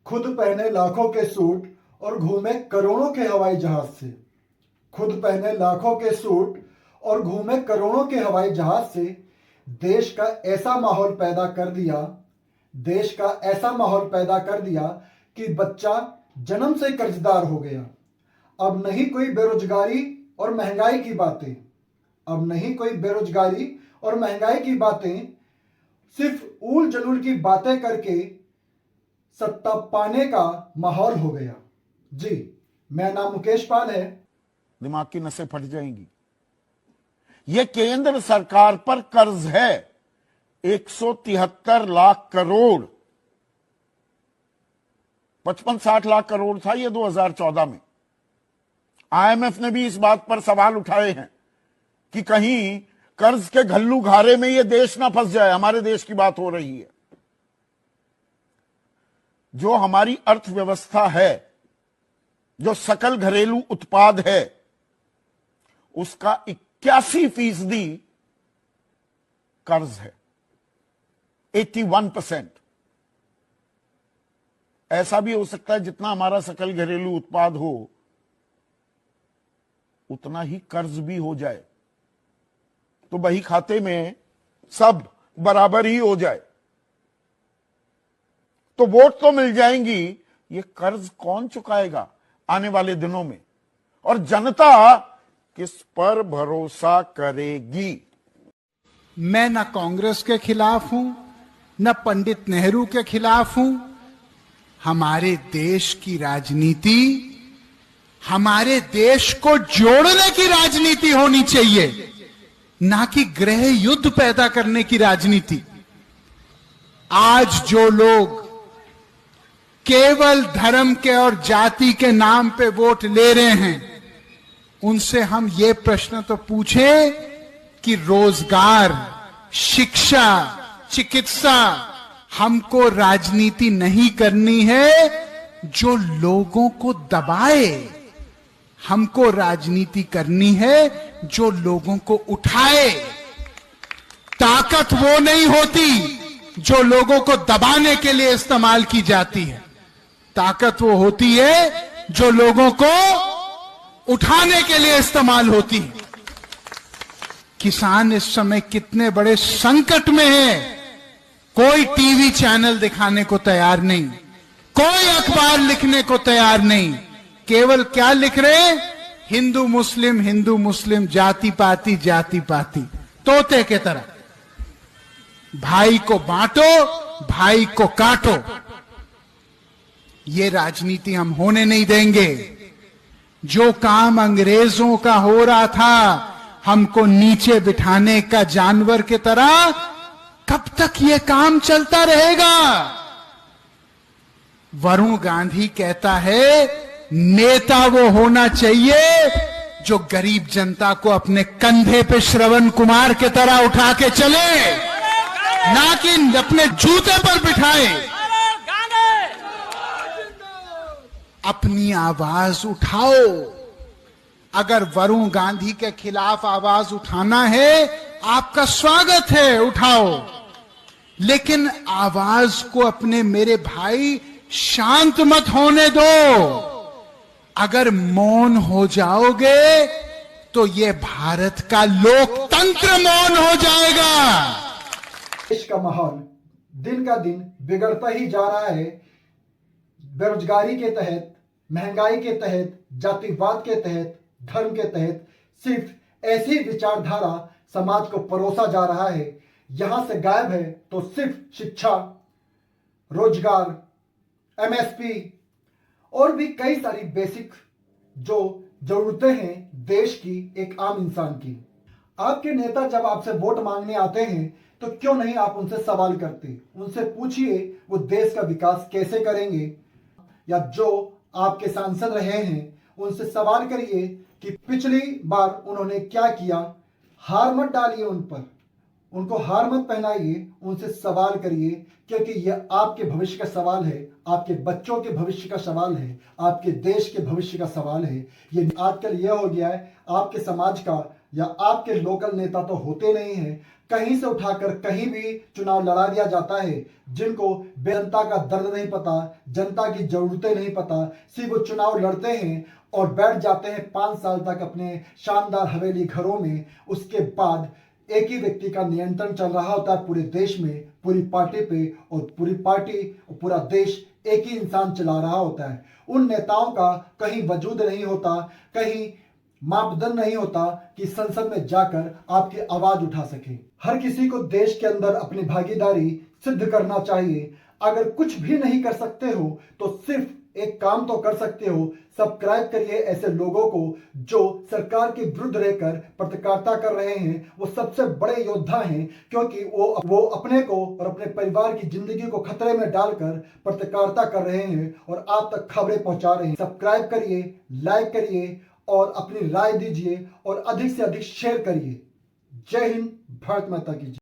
खुद पहने लाखों के सूट और घूमे करोड़ों के हवाई जहाज से। खुद पहने लाखों के सूट और घूमे करोड़ों के हवाई जहाज से देश का ऐसा माहौल पैदा कर दिया, देश का ऐसा माहौल पैदा कर दिया कि बच्चा जन्म से कर्जदार हो गया। अब नहीं कोई बेरोजगारी और महंगाई की बातें, अब नहीं कोई बेरोजगारी और महंगाई की बातें, सिर्फ ऊल जलूल की बातें करके सत्ता पाने का माहौल हो गया। जी, मेरा नाम मुकेश पाल है। दिमाग की नसें फट जाएंगी। यह केंद्र सरकार पर कर्ज है 173 लाख करोड़। 55-60 लाख करोड़ था यह 2014 में। आईएमएफ ने भी इस बात पर सवाल उठाए हैं कि कहीं कर्ज के घल्लू घारे में यह देश ना फंस जाए। हमारे देश की बात हो रही है। जो हमारी अर्थव्यवस्था है, जो सकल घरेलू उत्पाद है, उसका 81% कर्ज है, 81%। ऐसा भी हो सकता है जितना हमारा सकल घरेलू उत्पाद हो उतना ही कर्ज भी हो जाए, तो बही खाते में सब बराबर ही हो जाए, तो वोट तो मिल जाएंगी। ये कर्ज कौन चुकाएगा आने वाले दिनों में, और जनता किस पर भरोसा करेगी? मैं न कांग्रेस के खिलाफ हूं, न पंडित नेहरू के खिलाफ हूं। हमारे देश की राजनीति, हमारे देश को जोड़ने की राजनीति होनी चाहिए, ना कि गृह युद्ध पैदा करने की राजनीति। आज जो लोग केवल धर्म के और जाति के नाम पे वोट ले रहे हैं, उनसे हम ये प्रश्न तो पूछें कि रोजगार, शिक्षा, चिकित्सा, हमको राजनीति नहीं करनी है जो लोगों को दबाए। हमको राजनीति करनी है जो लोगों को उठाए। ताकत वो नहीं होती जो लोगों को दबाने के लिए इस्तेमाल की जाती है। ताकत वो होती है जो लोगों को उठाने के लिए इस्तेमाल होती है। किसान इस समय कितने बड़े संकट में है। कोई टीवी चैनल दिखाने को तैयार नहीं, कोई अखबार लिखने को तैयार नहीं। केवल क्या लिख रहे हैं? हिंदू मुस्लिम, जाति पाति, तोते के तरह। भाई को बांटो, भाई को काटो। ये राजनीति हम होने नहीं देंगे। जो काम अंग्रेजों का हो रहा था, हमको नीचे बिठाने का जानवर की तरह, कब तक ये काम चलता रहेगा? वरुण गांधी कहता है नेता वो होना चाहिए जो गरीब जनता को अपने कंधे पे श्रवण कुमार की तरह उठा के चले, ना कि अपने जूते पर बिठाए। अपनी आवाज उठाओ। अगर वरुण गांधी के खिलाफ आवाज उठाना है, आपका स्वागत है, उठाओ। लेकिन आवाज को अपने मेरे भाई शांत मत होने दो। अगर मौन हो जाओगे तो ये भारत का लोकतंत्र मौन हो जाएगा। देश का माहौल दिन का दिन बिगड़ता ही जा रहा है। बेरोजगारी के तहत, महंगाई के तहत, जातिवाद के तहत, धर्म के तहत सिर्फ ऐसी विचारधारा समाज को परोसा जा रहा है। यहां से गायब है तो सिर्फ शिक्षा, रोजगार, एमएसपी और भी कई सारी बेसिक जो जरूरतें हैं देश की, एक आम इंसान की। आपके नेता जब आपसे वोट मांगने आते हैं तो क्यों नहीं आप उनसे सवाल करते? उनसे पूछिए वो देश का विकास कैसे करेंगे, या जो आपके सांसद रहे हैं उनसे सवाल करिए कि पिछली बार उन्होंने क्या किया। हार मत डालिए उन पर, उनको हार मत पहनाइए, उनसे सवाल करिए, क्योंकि यह आपके भविष्य का सवाल है, आपके बच्चों के भविष्य का सवाल है, आपके देश के भविष्य का सवाल है। ये आजकल यह हो गया है, आपके समाज का या आपके लोकल नेता तो होते नहीं हैं, कहीं से उठाकर कहीं भी चुनाव लड़ा दिया जाता है, जिनको जनता का दर्द नहीं पता, जनता की जरूरतें नहीं पता, सिर्फ वो चुनाव लड़ते हैं और बैठ जाते हैं 5 साल तक अपने शानदार हवेली घरों में। उसके बाद एक ही व्यक्ति का नियंत्रण चल रहा होता है पूरे देश में, पूरी पार्टी पे, और पूरी पार्टी और पूरा देश एक ही इंसान चला रहा होता है। उन नेताओं का कहीं वजूद नहीं होता, कहीं मापदंड नहीं होता कि संसद में जाकर आपकी आवाज उठा सके। हर किसी को देश के अंदर अपनी भागीदारी सिद्ध करना चाहिए। अगर कुछ भी नहीं कर सकते हो तो सिर्फ एक काम तो कर सकते हो, सब्सक्राइब करिए ऐसे लोगों को जो सरकार के विरुद्ध रहकर पत्रकारिता कर रहे हैं। वो सबसे बड़े योद्धा हैं, क्योंकि वो अपने को और अपने परिवार की जिंदगी को खतरे में डालकर पत्रकारिता कर रहे हैं और आप तक खबरें पहुंचा रहे हैं। सब्सक्राइब करिए, लाइक करिए और अपनी राय दीजिए और अधिक से अधिक शेयर करिए। जय हिंद, भारत माता की जय।